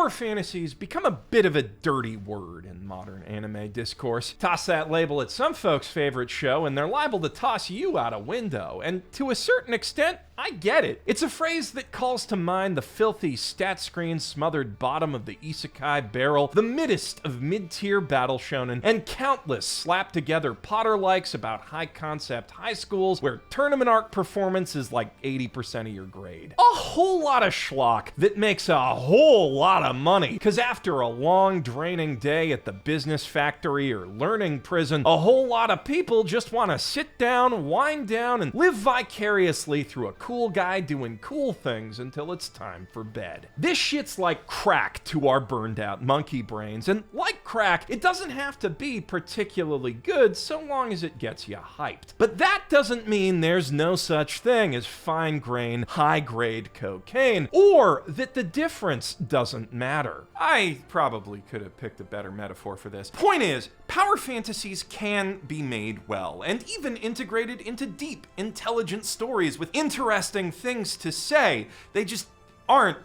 power fantasies become a bit of a dirty word in modern anime discourse. Toss that label at some folks' favorite show and they're liable to toss you out a window. And to a certain extent, I get it. It's a phrase that calls to mind the filthy stat screen smothered bottom of the isekai barrel, the middest of mid-tier battle shonen, and countless slapped together Potter-likes about high concept high schools where tournament arc performance is like 80% of your grade. A whole lot of schlock that makes a whole lot of money, cause after a long draining day at the business factory or learning prison, a whole lot of people just want to sit down, wind down, and live vicariously through a cool guy doing cool things until it's time for bed. This shit's like crack to our burned out monkey brains, and like crack, it doesn't have to be particularly good so long as it gets you hyped. But that doesn't mean there's no such thing as fine grain, high grade cocaine, or that the difference doesn't matter. I probably could have picked a better metaphor for this. Point is, power fantasies can be made well, and even integrated into deep, intelligent stories with interesting things to say. They just aren't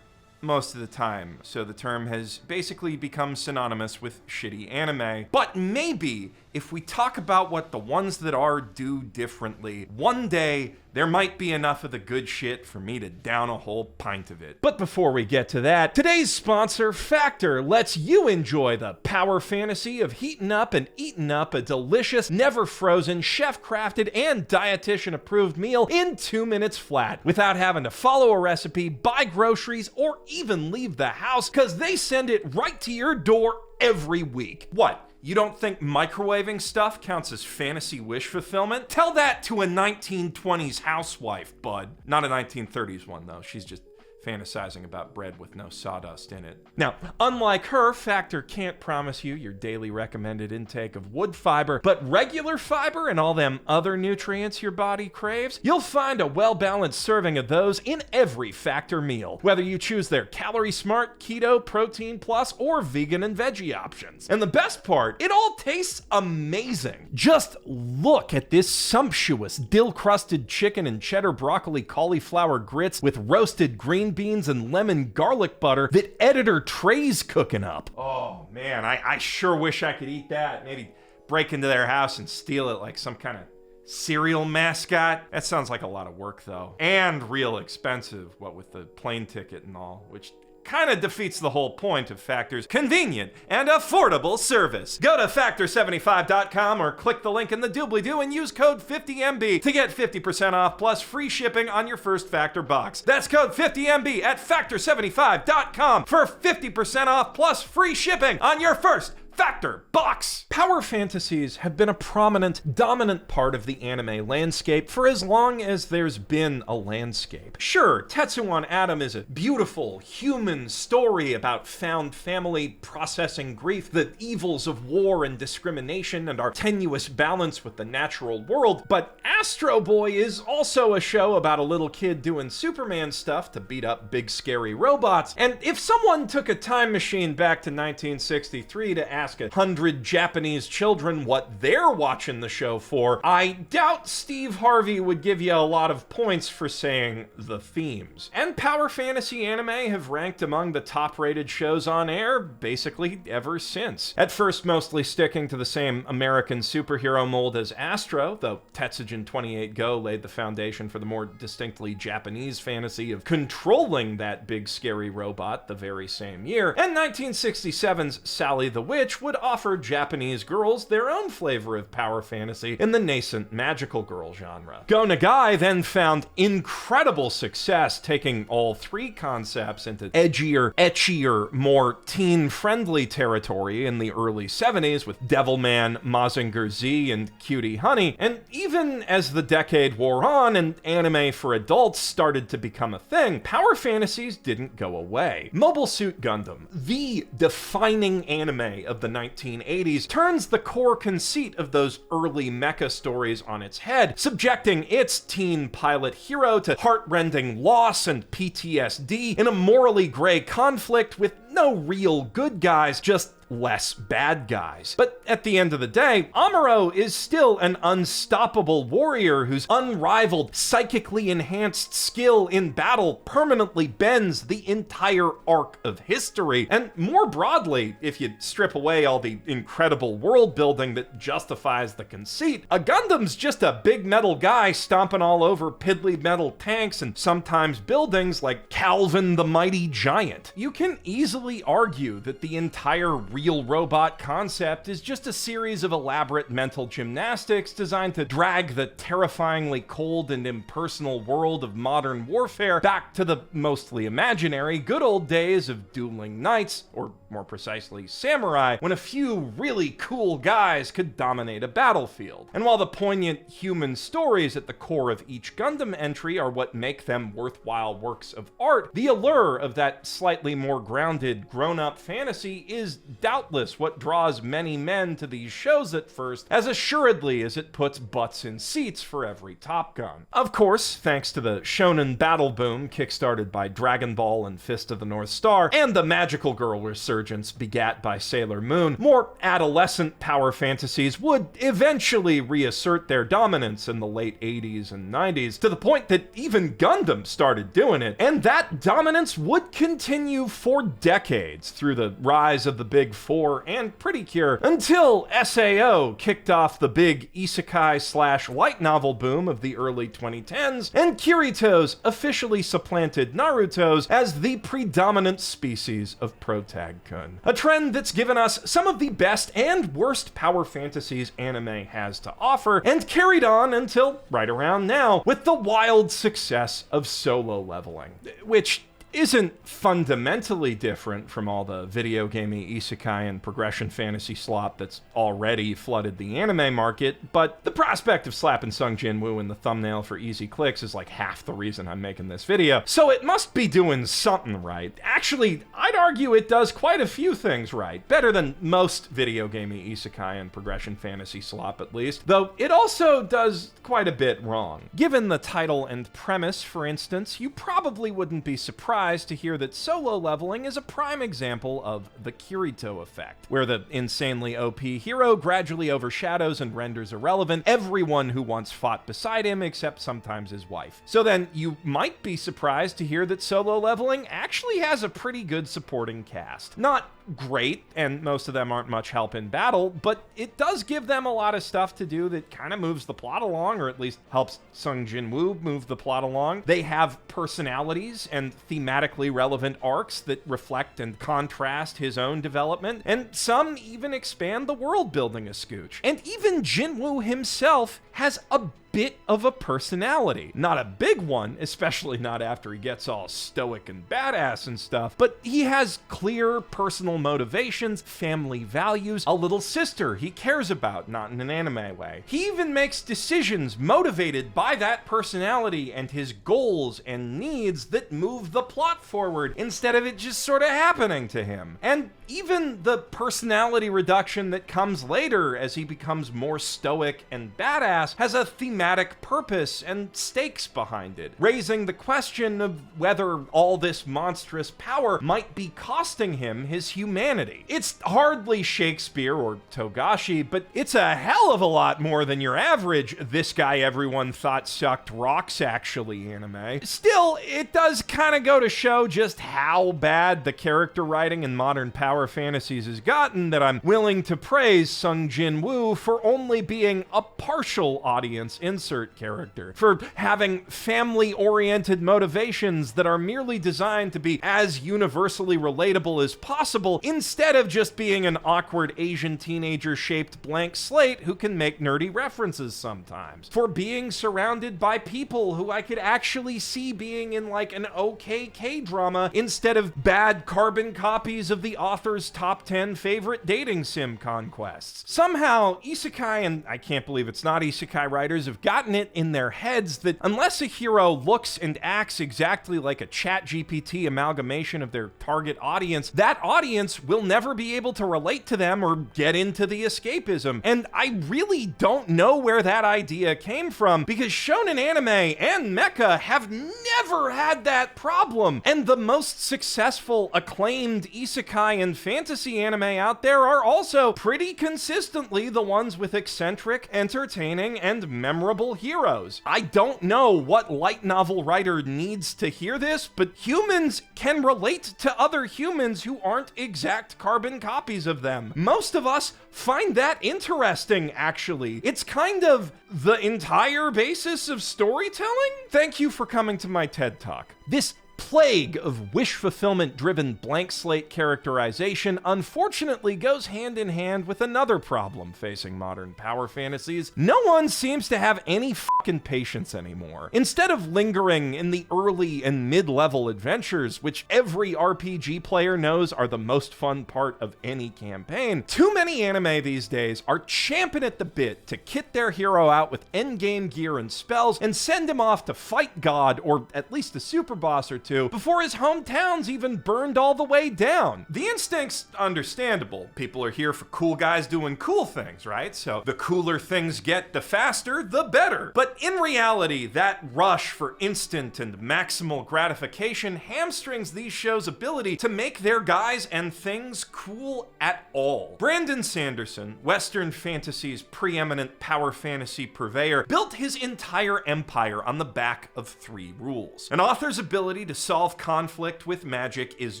most of the time, so the term has basically become synonymous with shitty anime. But maybe if we talk about what the ones that are do differently, one day there might be enough of the good shit for me to down a whole pint of it. But before we get to that, today's sponsor, Factor, lets you enjoy the power fantasy of heating up and eating up a delicious, never frozen, chef-crafted, and dietitian-approved meal in 2 minutes flat, without having to follow a recipe, buy groceries, or even leave the house, cause they send it right to your door every week. What? You don't think microwaving stuff counts as fantasy wish fulfillment? Tell that to a 1920s housewife, bud. Not a 1930s one, though. She's just fantasizing about bread with no sawdust in it. Now, unlike her, Factor can't promise you your daily recommended intake of wood fiber, but regular fiber and all them other nutrients your body craves, you'll find a well-balanced serving of those in every Factor meal, whether you choose their Calorie Smart, Keto, Protein Plus, or vegan and veggie options. And the best part, it all tastes amazing. Just look at this sumptuous dill-crusted chicken and cheddar broccoli cauliflower grits with roasted green beans and lemon garlic butter that editor Trey's cooking up. Oh man, I sure wish I could eat that. Maybe break into their house and steal it like some kind of cereal mascot. That sounds like a lot of work though. And real expensive, what with the plane ticket and all, which kind of defeats the whole point of Factor's convenient and affordable service. Go to factor75.com or click the link in the doobly-doo and use code 50MB to get 50% off plus free shipping on your first Factor box. That's code 50MB at factor75.com for 50% off plus free shipping on your first Factor box! Power fantasies have been a prominent, dominant part of the anime landscape for as long as there's been a landscape. Sure, Tetsuwan Atom is a beautiful, human story about found family processing grief, the evils of war and discrimination, and our tenuous balance with the natural world, but Astro Boy is also a show about a little kid doing Superman stuff to beat up big scary robots, and if someone took a time machine back to 1963 to ask 100 Japanese children what they're watching the show for, I doubt Steve Harvey would give you a lot of points for saying the themes. And power fantasy anime have ranked among the top-rated shows on air basically ever since. At first mostly sticking to the same American superhero mold as Astro, though Tetsujin 28 Go laid the foundation for the more distinctly Japanese fantasy of controlling that big scary robot the very same year, and 1967's Sally the Witch would offer Japanese girls their own flavor of power fantasy in the nascent magical girl genre. Go Nagai then found incredible success taking all three concepts into edgier, etchier, more teen-friendly territory in the early 70s with Devilman, Mazinger Z, and Cutie Honey, and even as the decade wore on and anime for adults started to become a thing, power fantasies didn't go away. Mobile Suit Gundam, the defining anime of the 1980s, turns the core conceit of those early mecha stories on its head, subjecting its teen pilot hero to heartrending loss and PTSD in a morally gray conflict with no real good guys, just less bad guys. But at the end of the day, Amuro is still an unstoppable warrior whose unrivaled, psychically enhanced skill in battle permanently bends the entire arc of history. And more broadly, if you strip away all the incredible world building that justifies the conceit, a Gundam's just a big metal guy stomping all over piddly metal tanks and sometimes buildings like Calvin the Mighty Giant. You can easily argue that the entire real robot concept is just a series of elaborate mental gymnastics designed to drag the terrifyingly cold and impersonal world of modern warfare back to the mostly imaginary good old days of dueling knights, or more precisely samurai, when a few really cool guys could dominate a battlefield. And while the poignant human stories at the core of each Gundam entry are what make them worthwhile works of art, the allure of that slightly more grounded, grown-up fantasy is doubtless what draws many men to these shows at first, as assuredly as it puts butts in seats for every Top Gun. Of course, thanks to the shonen battle boom kickstarted by Dragon Ball and Fist of the North Star, and the magical girl resurgence begat by Sailor Moon, more adolescent power fantasies would eventually reassert their dominance in the late 80s and 90s, to the point that even Gundam started doing it, and that dominance would continue for decades through the rise of the Big Four and Pretty Cure, until SAO kicked off the big isekai/light novel boom of the early 2010s, and Kirito's officially supplanted Naruto's as the predominant species of protag-kun. A trend that's given us some of the best and worst power fantasies anime has to offer, and carried on until right around now with the wild success of Solo Leveling, which isn't fundamentally different from all the video gamey isekai and progression fantasy slop that's already flooded the anime market, but the prospect of slapping Sung Jin Woo in the thumbnail for easy clicks is like half the reason I'm making this video, so it must be doing something right. Actually, I'd argue it does quite a few things right, better than most video gamey isekai and progression fantasy slop at least, though it also does quite a bit wrong. Given the title and premise, for instance, you probably wouldn't be surprised to hear that Solo Leveling is a prime example of the Kirito effect, where the insanely OP hero gradually overshadows and renders irrelevant everyone who once fought beside him, except sometimes his wife. So then, you might be surprised to hear that Solo Leveling actually has a pretty good supporting cast. Not great, and most of them aren't much help in battle, but it does give them a lot of stuff to do that kind of moves the plot along, or at least helps Sung Jin Woo move the plot along. They have personalities and thematically relevant arcs that reflect and contrast his own development, and some even expand the world building a scooch. And even Jin Woo himself has a bit of a personality. Not a big one, especially not after he gets all stoic and badass and stuff, but he has clear personal motivations, family values, a little sister he cares about, not in an anime way. He even makes decisions motivated by that personality and his goals and needs that move the plot forward, instead of it just sort of happening to him. And even the personality reduction that comes later as he becomes more stoic and badass has a thematic purpose and stakes behind it, raising the question of whether all this monstrous power might be costing him his humanity. It's hardly Shakespeare or Togashi, but it's a hell of a lot more than your average "this guy everyone thought sucked rocks actually" anime. Still, it does kind of go to show just how bad the character writing in modern power fantasies has gotten that I'm willing to praise Sung Jin Woo for only being a partial audience insert character, for having family-oriented motivations that are merely designed to be as universally relatable as possible, instead of just being an awkward Asian teenager-shaped blank slate who can make nerdy references sometimes, for being surrounded by people who I could actually see being in like an okay K-drama instead of bad carbon copies of the author's top 10 favorite dating sim conquests. Somehow, isekai, and I can't believe it's not isekai writers, have gotten it in their heads that unless a hero looks and acts exactly like a ChatGPT amalgamation of their target audience, that audience will never be able to relate to them or get into the escapism. And I really don't know where that idea came from, because shonen anime and mecha have never had that problem. And the most successful, acclaimed isekai and fantasy anime out there are also pretty consistently the ones with eccentric, entertaining, and memorable heroes. I don't know what light novel writer needs to hear this, but humans can relate to other humans who aren't exact carbon copies of them. Most of us find that interesting, actually. It's kind of the entire basis of storytelling. Thank you for coming to my TED Talk. This plague of wish fulfillment driven blank slate characterization unfortunately goes hand in hand with another problem facing modern power fantasies. No one seems to have any fucking patience anymore. Instead of lingering in the early and mid-level adventures, which every RPG player knows are the most fun part of any campaign, too many anime these days are champing at the bit to kit their hero out with endgame gear and spells and send him off to fight God, or at least a super boss or two, before his hometown's even burned all the way down. The instinct's understandable. People are here for cool guys doing cool things, right? So the cooler things get, the faster, the better. But in reality, that rush for instant and maximal gratification hamstrings these shows' ability to make their guys and things cool at all. Brandon Sanderson, Western fantasy's preeminent power fantasy purveyor, built his entire empire on the back of 3 rules. An author's ability to solve conflict with magic is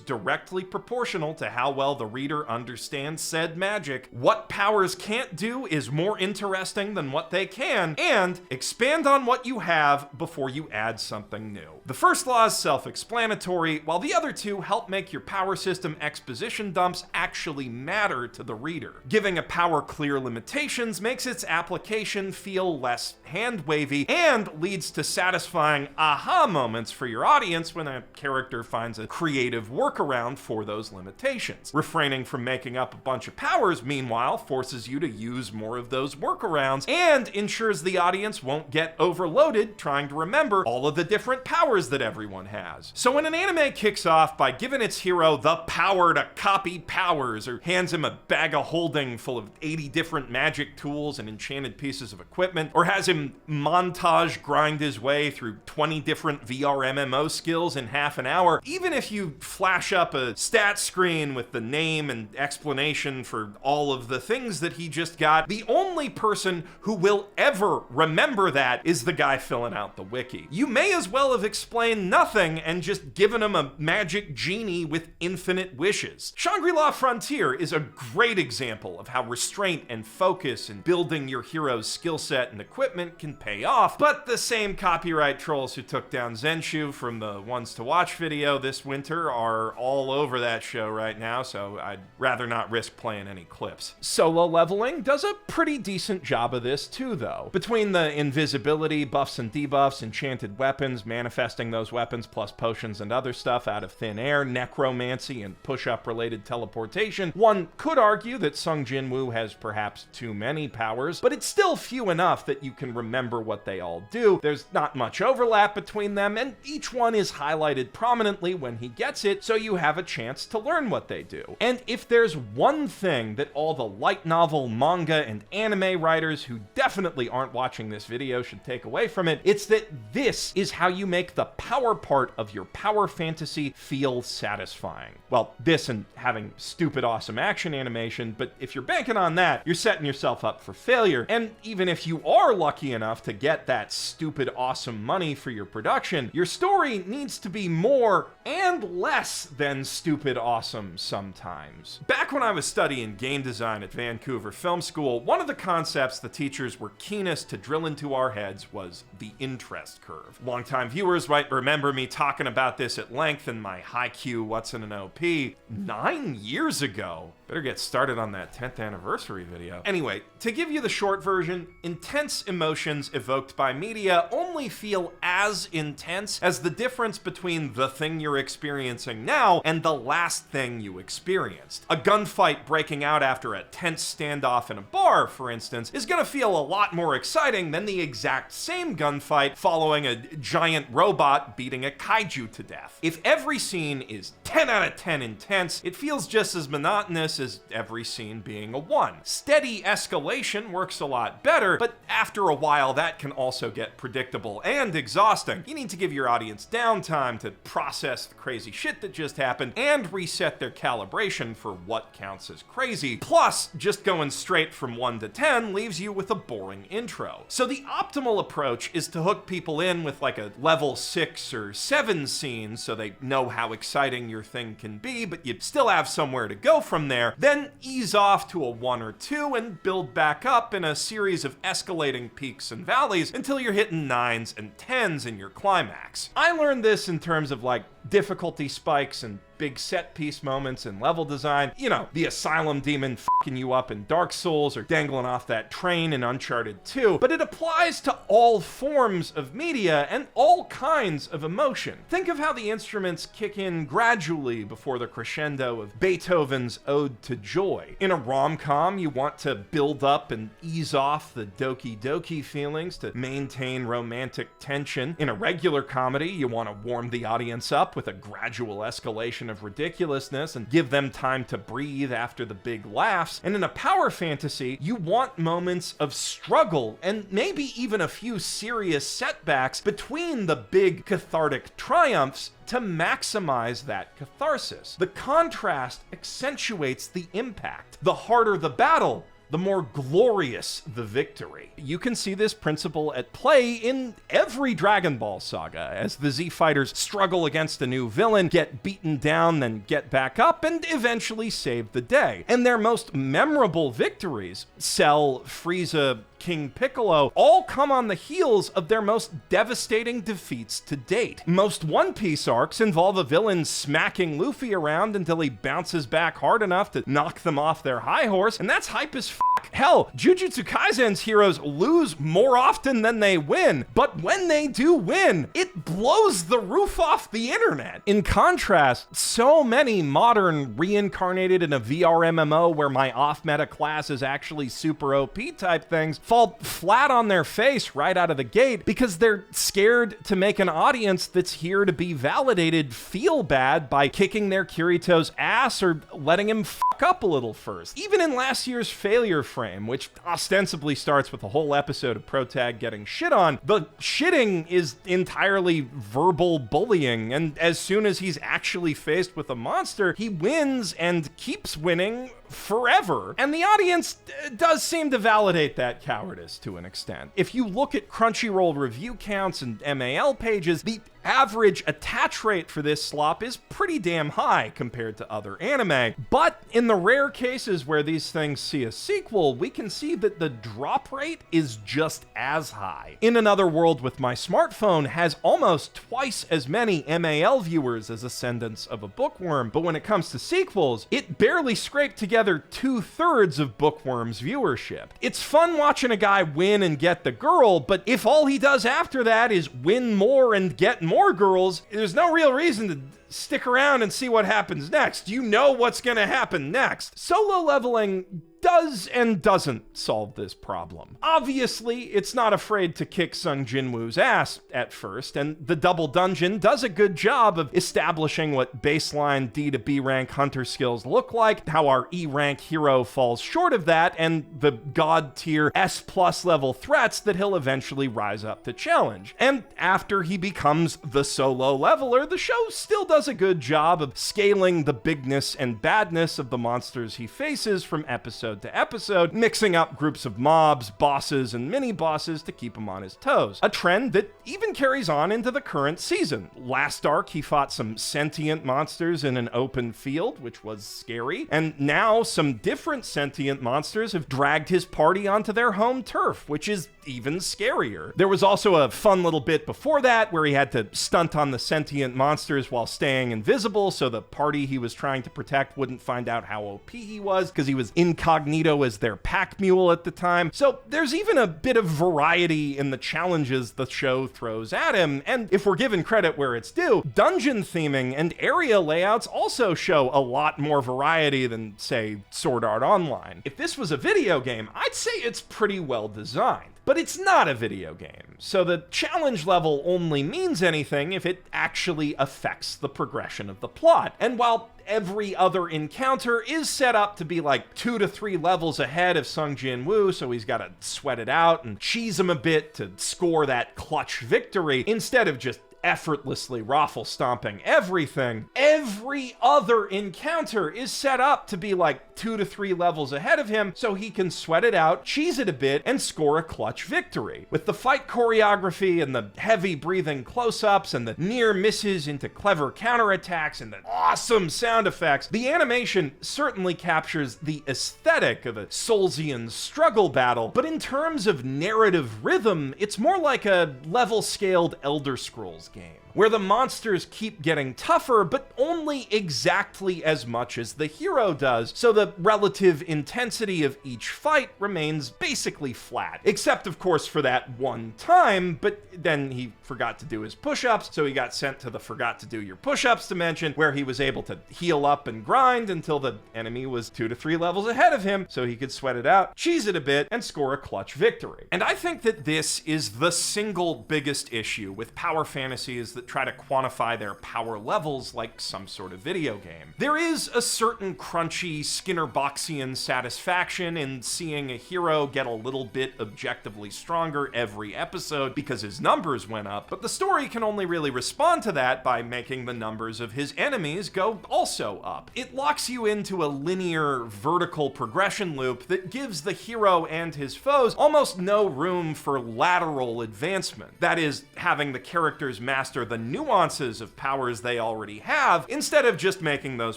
directly proportional to how well the reader understands said magic. What powers can't do is more interesting than what they can, and expand on what you have before you add something new. The first law is self-explanatory, while the other 2 help make your power system exposition dumps actually matter to the reader. Giving a power clear limitations makes its application feel less hand-wavy and leads to satisfying aha moments for your audience when a character finds a creative workaround for those limitations. Refraining from making up a bunch of powers, meanwhile, forces you to use more of those workarounds and ensures the audience won't get overloaded trying to remember all of the different powers that everyone has. So when an anime kicks off by giving its hero the power to copy powers, or hands him a bag of holding full of 80 different magic tools and enchanted pieces of equipment, or has him montage grind his way through 20 different VR MMO skills in half an hour, even if you flash up a stat screen with the name and explanation for all of the things that he just got, the only person who will ever remember that is the guy filling out the wiki. You may as well have explained nothing and just given him a magic genie with infinite wishes. Shangri-La Frontier is a great example of how restraint and focus in building your hero's skill set and equipment can pay off, but the same copyright trolls who took down Zenshu from the Ones to Watch video this winter are all over that show right now, so I'd rather not risk playing any clips. Solo leveling does a pretty decent job of this too, though. Between the invisibility, buffs and debuffs, enchanted weapons, manifesting those weapons plus potions and other stuff out of thin air, necromancy, and push-up related teleportation, one could argue that Sung Jin-woo has perhaps too many powers, but it's still few enough that you can remember what they all do. There's not much overlap between them, and each one is highlighted prominently when he gets it, so you have a chance to learn what they do. And if there's one thing that all the light novel, manga, and anime writers who definitely aren't watching this video should take away from it, it's that this is how you make the power part of your power fantasy feel satisfying. Well, this and having stupid awesome action animation, but if you're banking on that, you're setting yourself up for failure. And even if you are lucky enough to get that stupid awesome money for your production, your story needs to be more and less than stupid awesome sometimes. Back when I was studying game design at Vancouver Film School, one of the concepts the teachers were keenest to drill into our heads was the interest curve. Longtime viewers might remember me talking about this at length in my Haikyuu What's in an OP 9 years ago, Better get started on that 10th anniversary video. Anyway, to give you the short version, intense emotions evoked by media only feel as intense as the difference between the thing you're experiencing now and the last thing you experienced. A gunfight breaking out after a tense standoff in a bar, for instance, is gonna feel a lot more exciting than the exact same gunfight following a giant robot beating a kaiju to death. If every scene is 10 out of 10 intense, it feels just as monotonous as every scene being a 1. Steady escalation works a lot better, but after a while that can also get predictable and exhausting. You need to give your audience downtime to process the crazy shit that just happened and reset their calibration for what counts as crazy. Plus, just going straight from 1 to 10 leaves you with a boring intro. So the optimal approach is to hook people in with like a level 6 or 7 scene so they know how exciting your thing can be, but you still have somewhere to go from there, then ease off to a 1 or 2 and build back up in a series of escalating peaks and valleys until you're hitting 9s and 10s in your climax. I learned this in terms of like difficulty spikes and big set piece moments in level design. You know, the asylum demon fucking you up in Dark Souls or dangling off that train in Uncharted 2, but it applies to all forms of media and all kinds of emotion. Think of how the instruments kick in gradually before the crescendo of Beethoven's Ode to Joy. In a rom-com, you want to build up and ease off the doki doki feelings to maintain romantic tension. In a regular comedy, you want to warm the audience up with a gradual escalation of ridiculousness and give them time to breathe after the big laughs. And in a power fantasy, you want moments of struggle and maybe even a few serious setbacks between the big cathartic triumphs to maximize that catharsis. The contrast accentuates the impact. The harder the battle, the more glorious the victory. You can see this principle at play in every Dragon Ball saga, as the Z fighters struggle against a new villain, get beaten down, then get back up, and eventually save the day. And their most memorable victories, Cell, Frieza, King Piccolo, all come on the heels of their most devastating defeats to date. Most One Piece arcs involve a villain smacking Luffy around until he bounces back hard enough to knock them off their high horse, and that's hype as fuck. Hell, Jujutsu Kaisen's heroes lose more often than they win, but when they do win, it blows the roof off the internet. In contrast, so many modern reincarnated in a VR MMO where my off-meta class is actually super OP type things fall flat on their face right out of the gate because they're scared to make an audience that's here to be validated feel bad by kicking their Kirito's ass or letting him fuck up a little first. Even in last year's failure frame, which ostensibly starts with a whole episode of Protag getting shit on, the shitting is entirely verbal bullying, and as soon as he's actually faced with a monster, he wins and keeps winning forever. And the audience does seem to validate that cowardice to an extent. If you look at Crunchyroll review counts and MAL pages, the average attach rate for this slop is pretty damn high compared to other anime. But in the rare cases where these things see a sequel, we can see that the drop rate is just as high. In Another World with My Smartphone has almost twice as many MAL viewers as Ascendance of a Bookworm, but when it comes to sequels, it barely scraped together 2/3 of Bookworm's viewership. It's fun watching a guy win and get the girl, but if all he does after that is win more and get more girls, there's no real reason to stick around and see what happens next. You know what's gonna happen next. Solo leveling does and doesn't solve this problem. Obviously, it's not afraid to kick Sung Jinwoo's ass at first, and the Double Dungeon does a good job of establishing what baseline D to B rank hunter skills look like, how our E rank hero falls short of that, and the god tier S+ level threats that he'll eventually rise up to challenge. And after he becomes the solo leveler, the show still does a good job of scaling the bigness and badness of the monsters he faces from episode to episode, mixing up groups of mobs, bosses, and mini-bosses to keep him on his toes. A trend that even carries on into the current season. Last arc, he fought some sentient monsters in an open field, which was scary, and now some different sentient monsters have dragged his party onto their home turf, which is even scarier. There was also a fun little bit before that where he had to stunt on the sentient monsters while staying staying invisible so the party he was trying to protect wouldn't find out how OP he was, because he was incognito as their pack mule at the time. So there's even a bit of variety in the challenges the show throws at him, and if we're given credit where it's due, dungeon theming and area layouts also show a lot more variety than, say, Sword Art Online. If this was a video game, I'd say it's pretty well designed. But it's not a video game, so the challenge level only means anything if it actually affects the progression of the plot. And while every other encounter is set up to be like 2 to 3 levels ahead of Sung Jin Woo, so he's got to sweat it out and cheese him a bit to score that clutch victory, instead of just effortlessly raffle stomping everything, every other encounter is set up to be like 2 to 3 levels ahead of him so he can sweat it out, cheese it a bit, and score a clutch victory. With the fight choreography and the heavy breathing close-ups and the near misses into clever counterattacks and the awesome sound effects, the animation certainly captures the aesthetic of a Soulsian struggle battle, but in terms of narrative rhythm, it's more like a level-scaled Elder Scrolls game, where the monsters keep getting tougher, but only exactly as much as the hero does, so the relative intensity of each fight remains basically flat. Except, of course, for that one time, but then he forgot to do his push-ups, so he got sent to the forgot to do your push-ups dimension, where he was able to heal up and grind until the enemy was 2 to 3 levels ahead of him, so he could sweat it out, cheese it a bit, and score a clutch victory. And I think that this is the single biggest issue with power fantasies that try to quantify their power levels like some sort of video game. There is a certain crunchy, Skinner-Boxian satisfaction in seeing a hero get a little bit objectively stronger every episode because his numbers went up, but the story can only really respond to that by making the numbers of his enemies go also up. It locks you into a linear, vertical progression loop that gives the hero and his foes almost no room for lateral advancement. That is, having the characters master the nuances of powers they already have, instead of just making those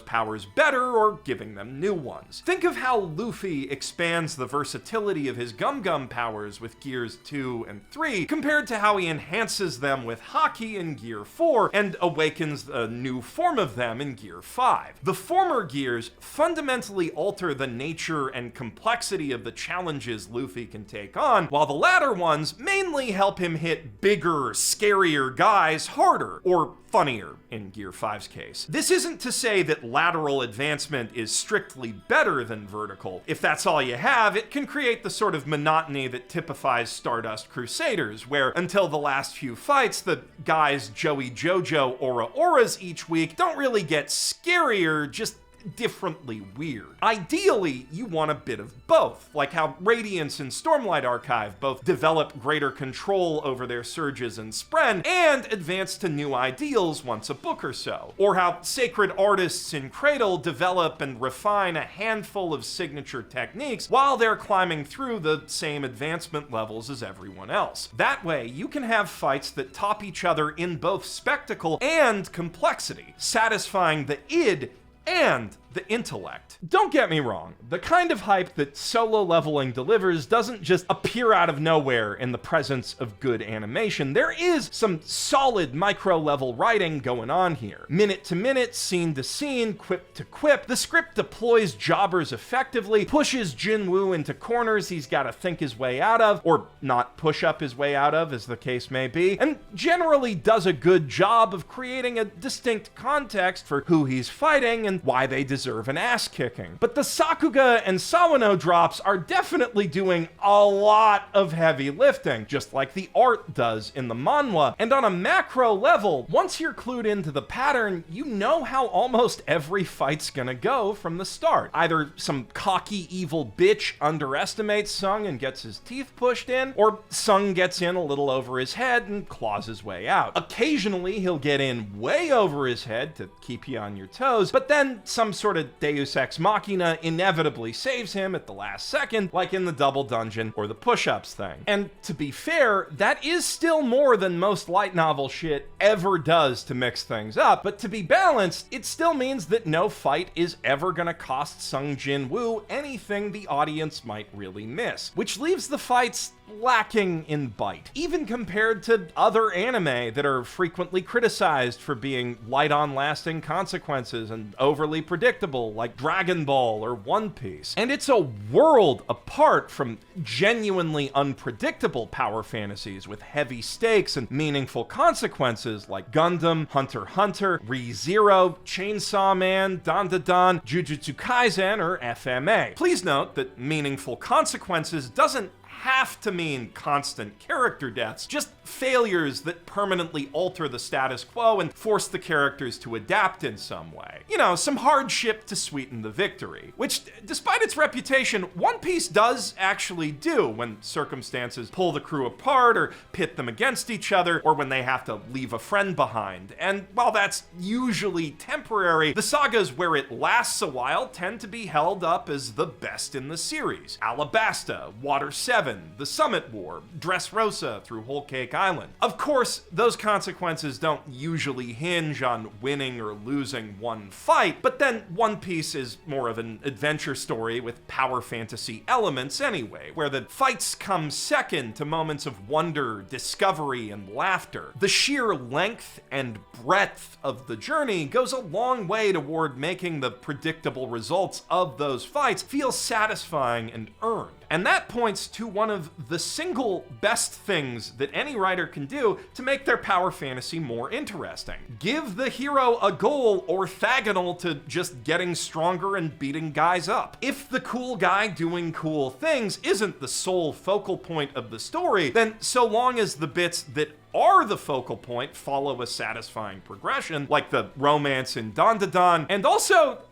powers better or giving them new ones. Think of how Luffy expands the versatility of his Gum-Gum powers with Gears 2 and 3, compared to how he enhances them with Haki in Gear 4 and awakens a new form of them in Gear 5. The former gears fundamentally alter the nature and complexity of the challenges Luffy can take on, while the latter ones mainly help him hit bigger, scarier guys harder, or funnier in Gear 5's case. This isn't to say that lateral advancement is strictly better than vertical. If that's all you have, it can create the sort of monotony that typifies Stardust Crusaders, where until the last few fights, the guys Joey Jojo Auras each week don't really get scarier, just differently weird. Ideally, you want a bit of both, like how Radiance and Stormlight Archive both develop greater control over their surges and spren, and advance to new ideals once a book or so. Or how Sacred Artists in Cradle develop and refine a handful of signature techniques while they're climbing through the same advancement levels as everyone else. That way, you can have fights that top each other in both spectacle and complexity, satisfying the id and the intellect. Don't get me wrong, the kind of hype that solo leveling delivers doesn't just appear out of nowhere in the presence of good animation. There is some solid micro-level writing going on here. Minute to minute, scene to scene, quip to quip, the script deploys jobbers effectively, pushes Jinwoo into corners he's gotta think his way out of, or not push up his way out of, as the case may be, and generally does a good job of creating a distinct context for who he's fighting and why they deserve an ass kicking. But the Sakuga and Sawano drops are definitely doing a lot of heavy lifting, just like the art does in the manhwa. And on a macro level, once you're clued into the pattern, you know how almost every fight's gonna go from the start. Either some cocky evil bitch underestimates Sung and gets his teeth pushed in, or Sung gets in a little over his head and claws his way out. Occasionally, he'll get in way over his head to keep you on your toes, but then some sort sort of Deus Ex Machina inevitably saves him at the last second, like in the double dungeon or the push-ups thing. And to be fair, that is still more than most light novel shit ever does to mix things up, but to be balanced, it still means that no fight is ever gonna cost Sung Jin Woo anything the audience might really miss, which leaves the fights lacking in bite, even compared to other anime that are frequently criticized for being light on lasting consequences and overly predictable, like Dragon Ball or One Piece. And it's a world apart from genuinely unpredictable power fantasies with heavy stakes and meaningful consequences like Gundam, Hunter x Hunter, Re:Zero, Chainsaw Man, Dandadan, Jujutsu Kaisen, or FMA. Please note that meaningful consequences doesn't have to mean constant character deaths, just failures that permanently alter the status quo and force the characters to adapt in some way. You know, some hardship to sweeten the victory, which, despite its reputation, One Piece does actually do when circumstances pull the crew apart or pit them against each other, or when they have to leave a friend behind. And while that's usually temporary, the sagas where it lasts a while tend to be held up as the best in the series. Alabasta, Water 7, The Summit War, Dressrosa through Whole Cake Island. Of course, those consequences don't usually hinge on winning or losing one fight, but then One Piece is more of an adventure story with power fantasy elements anyway, where the fights come second to moments of wonder, discovery, and laughter. The sheer length and breadth of the journey goes a long way toward making the predictable results of those fights feel satisfying and earned. And that points to one of the single best things that any writer can do to make their power fantasy more interesting. Give the hero a goal orthogonal to just getting stronger and beating guys up. If the cool guy doing cool things isn't the sole focal point of the story, then so long as the bits that are the focal point follow a satisfying progression, like the romance in Dandadan, and also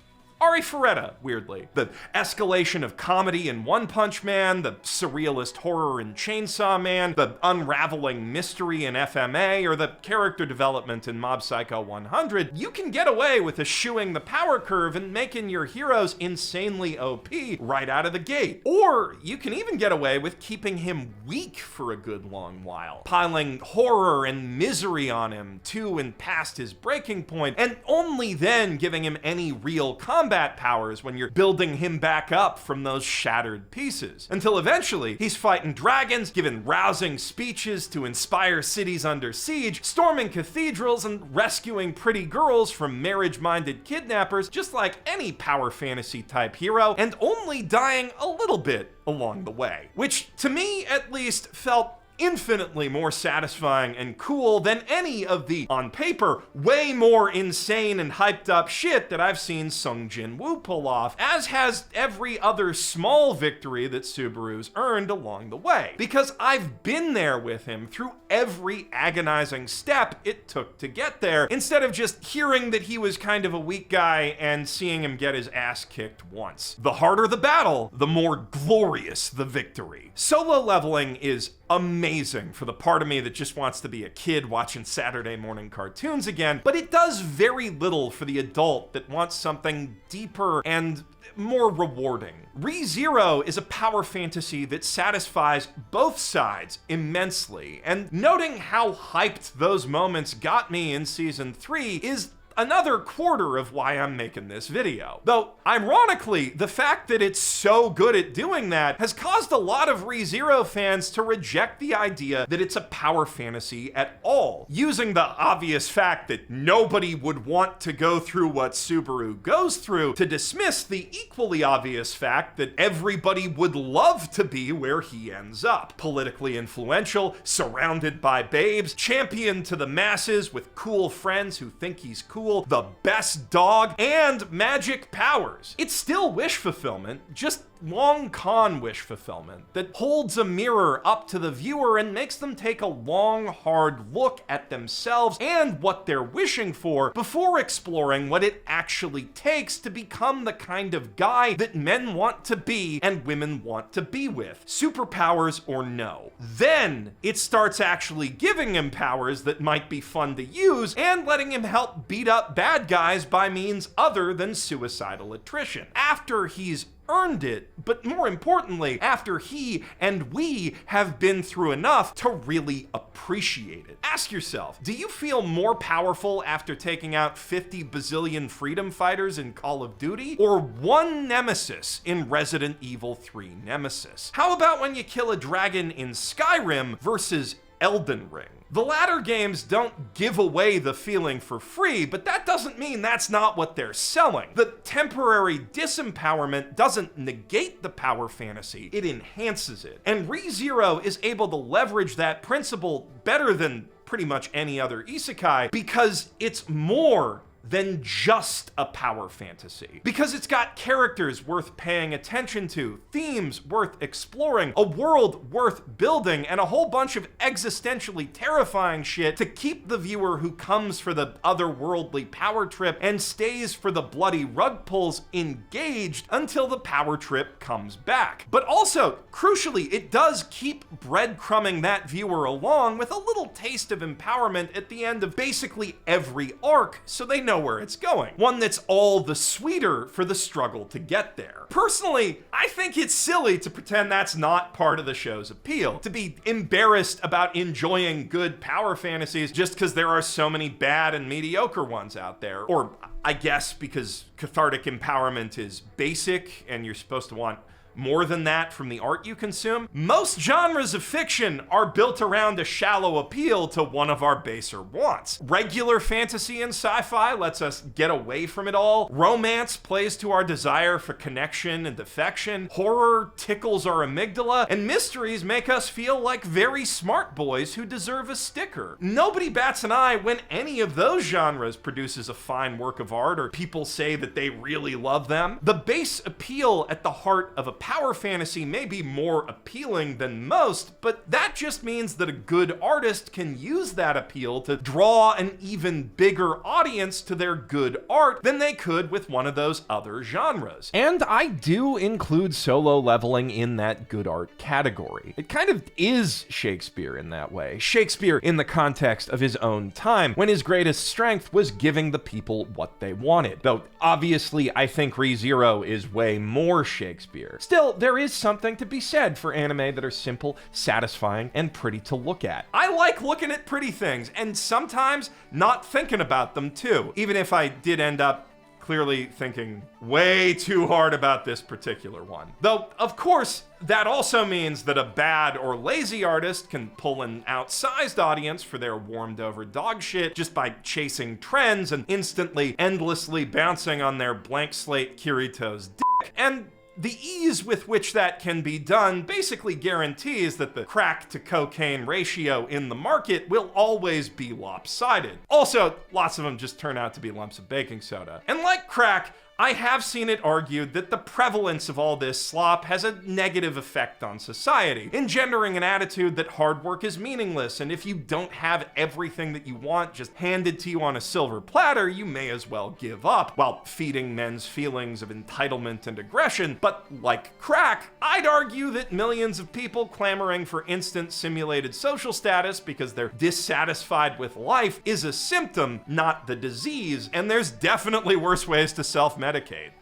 Ari Ferretta, weirdly. The escalation of comedy in One Punch Man, the surrealist horror in Chainsaw Man, the unraveling mystery in FMA, or the character development in Mob Psycho 100, you can get away with eschewing the power curve and making your heroes insanely OP right out of the gate. Or you can even get away with keeping him weak for a good long while, piling horror and misery on him to and past his breaking point, and only then giving him any real combat powers when you're building him back up from those shattered pieces. Until eventually, he's fighting dragons, giving rousing speeches to inspire cities under siege, storming cathedrals, and rescuing pretty girls from marriage-minded kidnappers, just like any power fantasy type hero, and only dying a little bit along the way. Which, to me at least, felt infinitely more satisfying and cool than any of the, on paper, way more insane and hyped up shit that I've seen Sung Jin Woo pull off, as has every other small victory that Subaru's earned along the way. Because I've been there with him through every agonizing step it took to get there, instead of just hearing that he was kind of a weak guy and seeing him get his ass kicked once. The harder the battle, the more glorious the victory. Solo leveling is amazing for the part of me that just wants to be a kid watching Saturday morning cartoons again, but it does very little for the adult that wants something deeper and more rewarding. Re:Zero is a power fantasy that satisfies both sides immensely, and noting how hyped those moments got me in season 3 is another quarter of why I'm making this video. Though, ironically, the fact that it's so good at doing that has caused a lot of Re:Zero fans to reject the idea that it's a power fantasy at all, using the obvious fact that nobody would want to go through what Subaru goes through to dismiss the equally obvious fact that everybody would love to be where he ends up. Politically influential, surrounded by babes, championed to the masses with cool friends who think he's cool, the best dog, and magic powers. It's still wish fulfillment, just long con wish fulfillment that holds a mirror up to the viewer and makes them take a long, hard look at themselves and what they're wishing for before exploring what it actually takes to become the kind of guy that men want to be and women want to be with, superpowers or no. Then it starts actually giving him powers that might be fun to use and letting him help beat up bad guys by means other than suicidal attrition, after he's earned it, but more importantly, after he and we have been through enough to really appreciate it. Ask yourself, do you feel more powerful after taking out 50 bazillion freedom fighters in Call of Duty, or one nemesis in Resident Evil 3 Nemesis? How about when you kill a dragon in Skyrim versus Elden Ring? The latter games don't give away the feeling for free, but that doesn't mean that's not what they're selling. The temporary disempowerment doesn't negate the power fantasy, it enhances it. And ReZero is able to leverage that principle better than pretty much any other isekai because it's more than just a power fantasy. Because it's got characters worth paying attention to, themes worth exploring, a world worth building, and a whole bunch of existentially terrifying shit to keep the viewer who comes for the otherworldly power trip and stays for the bloody rug pulls engaged until the power trip comes back. But also, crucially, it does keep breadcrumbing that viewer along with a little taste of empowerment at the end of basically every arc, so they know where it's going. One that's all the sweeter for the struggle to get there. Personally, I think it's silly to pretend that's not part of the show's appeal, to be embarrassed about enjoying good power fantasies just because there are so many bad and mediocre ones out there. Or I guess because cathartic empowerment is basic and you're supposed to want more than that from the art you consume. Most genres of fiction are built around a shallow appeal to one of our baser wants. Regular fantasy and sci-fi lets us get away from it all. Romance plays to our desire for connection and affection. Horror tickles our amygdala. And mysteries make us feel like very smart boys who deserve a sticker. Nobody bats an eye when any of those genres produces a fine work of art or people say that they really love them. The base appeal at the heart of a power fantasy may be more appealing than most, but that just means that a good artist can use that appeal to draw an even bigger audience to their good art than they could with one of those other genres. And I do include Solo Leveling in that good art category. It kind of is Shakespeare in that way. Shakespeare in the context of his own time, when his greatest strength was giving the people what they wanted. Though obviously I think ReZero is way more Shakespeare. Still, there is something to be said for anime that are simple, satisfying, and pretty to look at. I like looking at pretty things, and sometimes not thinking about them too, even if I did end up clearly thinking way too hard about this particular one. Though, of course, that also means that a bad or lazy artist can pull an outsized audience for their warmed over dog shit just by chasing trends and instantly, endlessly bouncing on their blank slate Kirito's dick. And the ease with which that can be done basically guarantees that the crack to cocaine ratio in the market will always be lopsided. Also, lots of them just turn out to be lumps of baking soda. And like crack, I have seen it argued that the prevalence of all this slop has a negative effect on society, engendering an attitude that hard work is meaningless, and if you don't have everything that you want just handed to you on a silver platter, you may as well give up, while feeding men's feelings of entitlement and aggression. But like crack, I'd argue that millions of people clamoring for instant simulated social status because they're dissatisfied with life is a symptom, not the disease, and there's definitely worse ways to self-medicate.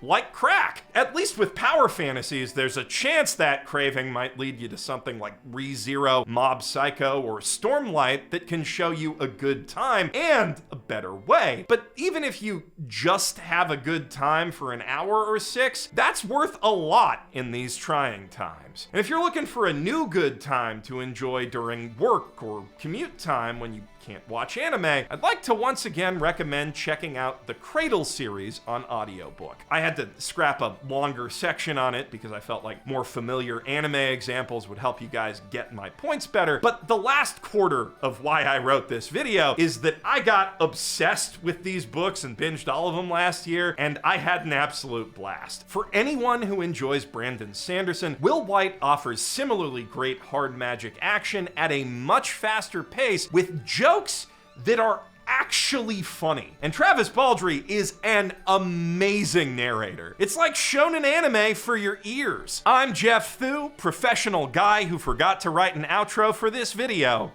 Like crack. At least with power fantasies, there's a chance that craving might lead you to something like ReZero, Mob Psycho, or Stormlight that can show you a good time and a better way. But even if you just have a good time for an hour or 6, that's worth a lot in these trying times. And if you're looking for a new good time to enjoy during work or commute time when you can't watch anime, I'd like to once again recommend checking out the Cradle series on audiobook. I had to scrap a longer section on it because I felt like more familiar anime examples would help you guys get my points better, but the last quarter of why I wrote this video is that I got obsessed with these books and binged all of them last year, and I had an absolute blast. For anyone who enjoys Brandon Sanderson, Will White offers similarly great hard magic action at a much faster pace with jokes that are actually funny. And Travis Baldree is an amazing narrator. It's like shonen anime for your ears. I'm Geoff Thew, professional guy who forgot to write an outro for this video.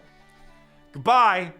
Goodbye.